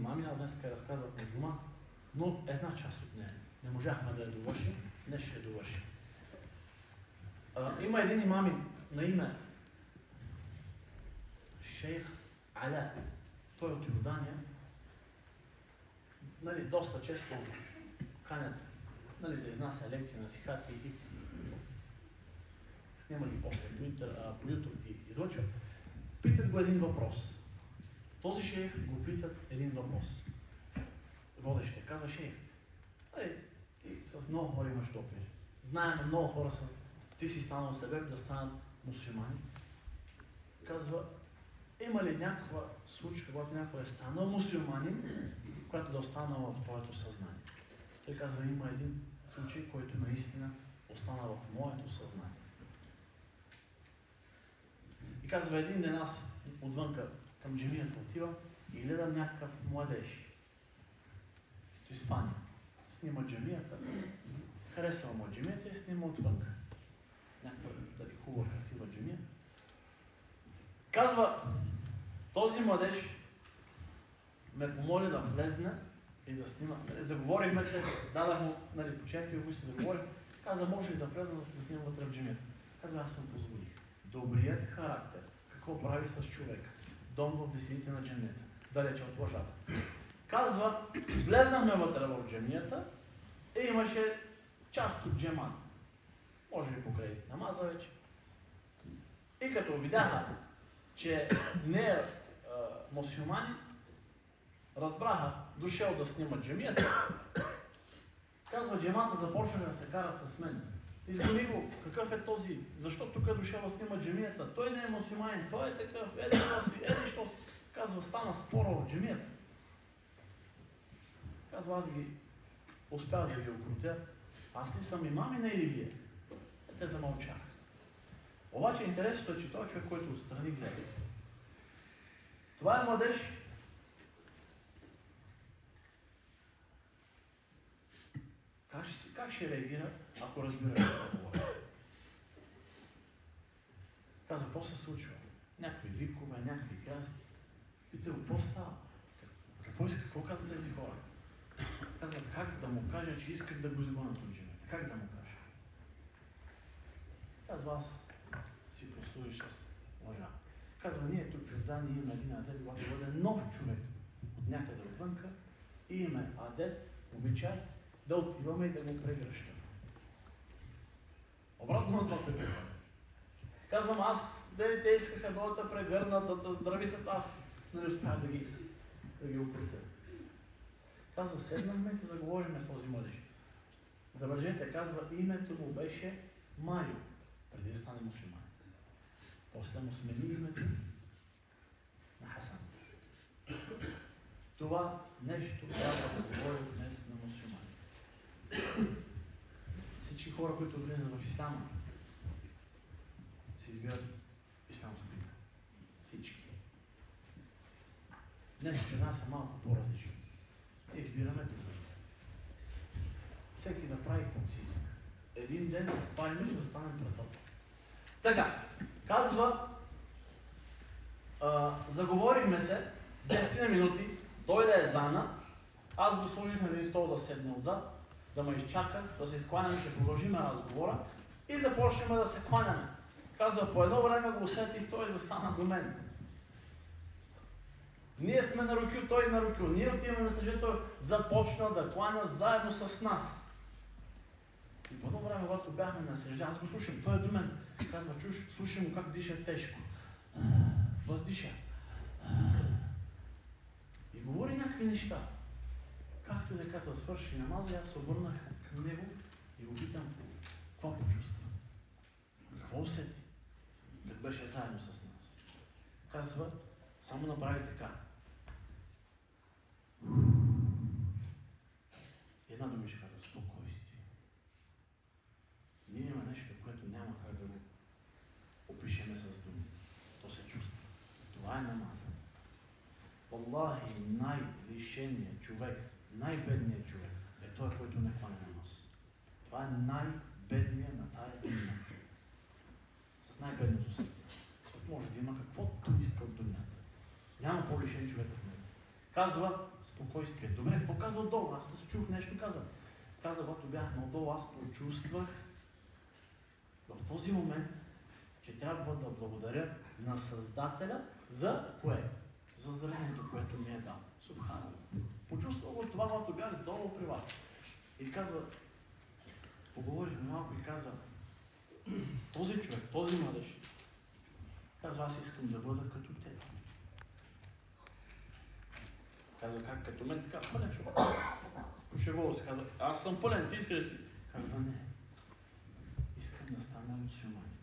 мамина днеска разказват на Джума, но една част от нея. Не можахме да я довършим, днес ще я довършим. Има един имамин на име Шейх Аля. Той е от Йордания. Нали, доста често канят, нали, да изнася лекции на сихати и снима ги после по YouTube ги излъчват. Питат го един въпрос. Този шейх го питат един въпрос. Водещия казва: шейх, ти с много хора имаш допир. Знаем, много хора са, ти си станал себе да станат мусулмани. Казва: има ли някаква случка, когато някой е станал мусулманин, която да останала в твоето съзнание? Той казва: има един случай, който наистина остана в моето съзнание. И казва: един ден аз отвънка към джамията отива и гледам някакъв младеж в Испания. Снима джамията, харесва му джамията и снима отвънка. Някаква дали хубава, красива джамия. Казва: този младеж ме помоли да влезне и да снима. Заговорихме се, дадах му, нали, почерпи, го и се заговорих. Каза: може ли да влезна да се снима вътре в джамията? Казва: аз съм позволих. Добрият характер, какво прави с човека? Дом в висините на джамията, далече от лъжата. Казва: влезнахме вътре в джамията и имаше част от джамата. Може би покрай намаза вече. И като видяха, че не е мусулманин, разбраха, дошъл да снима джамията. Казва: джамата започна да се карат с мен. Изгони го, какъв е този? Защо тук е дошъл да снима джамията? Той не е мусулманин, той е такъв, що си. Казва: стана спора в джамията. Казва: аз ги успях да ги окрутя. Аз ли съм имамина или вие? Те замълчаха. Обаче интересното е, че той човек, който отстрани гледа. Това е младеж. Как ще реагира, ако разбира какво говори? Казва: какво се случва? Някакви викове, някакви красици. Пита го: какво става? Какво казват тези хора? Казва: как да му кажа, че искат да го изгонят от джамията? Как да му кажа? Казва: аз си послужиш с лъжа. Казва: ние тук в Йордания имаме един адет, когато бъде нов човек от някъде отвънка, и имаме адет, обичай, да отиваме и да го прегръщаме. Обратно на това прегръщане. Казвам: аз, те искаха да те прегърнат, да здрависат, аз не успях да ги окрутя. Казва: седнахме и се заговорихме с този младеж. Забележете, казва, името му беше Марио, преди да стане мусулманин. После му смени името на Хасан. Това нещо трябва да говори днес на мусулмани. Всички хора, които влизат в ислама, се избират исламска вера. Всички. Днес при нас са малко по-различни. Избираме това. Всеки да прави каквото си иска. Един ден се спалим да станем братъл. Така, казва, заговорихме се 10 минути, дойде езана, аз го служих на един стол да седне отзад, да ме изчака, да се изкланяме, ще продължим разговора и започнем да се кланяме. Казва, по едно време го усетих, той застана до мен. Ние сме на рукю, той на рукю. Ние отиваме на съжет, той започна да кланя заедно с нас. И по едно време, когато бяхме на съжет, аз го слушам, той е до мен. Казва, слушай му как диша тежко. Въздиша. И говори някакви неща. Както да казва, свърши намаза, аз се обърнах към него и го питам, какво почувства? Какво усети? Като беше заедно с нас. Казва, само направи така. Една думичка каза, спокойствие. Ние има нещо, което няма как да го опишеме с думи. То се чувства. Това е намаза. Аллахи, най-лишеният човек, най-бедният човек е той, който не кланя намаз. Това е най-бедният на тая дума. С най-бедното сърце. Може да има каквото иска от думата. Няма по-лишен човек от него. Казва спокойствие. Добре, какво казва отдолу? Аз да чух нещо каза. Каза, когато бях надолу, аз почувствах в този момент, че трябва да благодаря на Създателя за кое? За зрението, което ми е дал. Субханалlah. Почувствах го това, когато бях долу при вас. И казва, поговорихме малко и каза, този човек, този младеж, казва, аз искам да бъда като теб. Казва, как като мен, така, пълен човек. Пошегува се, казва, аз съм пълен, ти искаш да си. Казва, не, искам да стана мюсюлманин.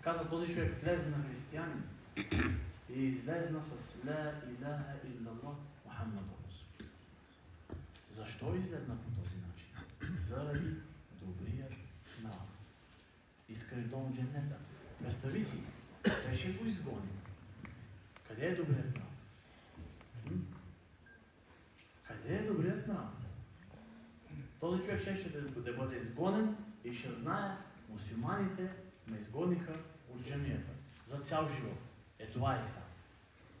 Каза, този човек влезе на християнин и излезна с ла илаха иллаллах Мухаммад Расул. Защо излезна по този начин? Заради добрия нрав. Искаш дом в дженнета. Представи си, беше го изгонил. Къде е добрият нрав? Къде е добрият нрав? Този човек ще да бъде изгонен и ще знае, мусулманите ме изгониха от джамията за цял живот. Е, това е ислам.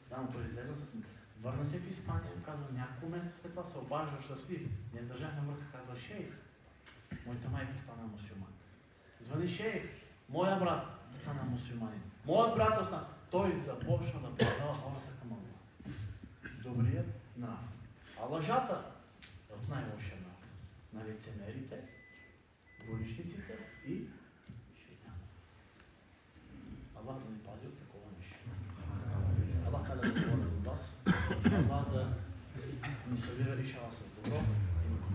Да, но той излезе с мен. Върна се в Испания, казва, няколко месеца след това се обажда щастлив. Не държахме връзка, казва, шейх. Моята майка стана мусулман. Звъни шейх, моя брат стана мусулманин. Моят приятел стана. Той започна да предава хората към Аллах. Добрият нрав. А лъжата е от най-лошия нрав. На лицемерите, дволичниците и шейтана. Аллах да ни пази от такова нещо. Аллах да говори от вас. Аллах да ни събира иншалла с добро.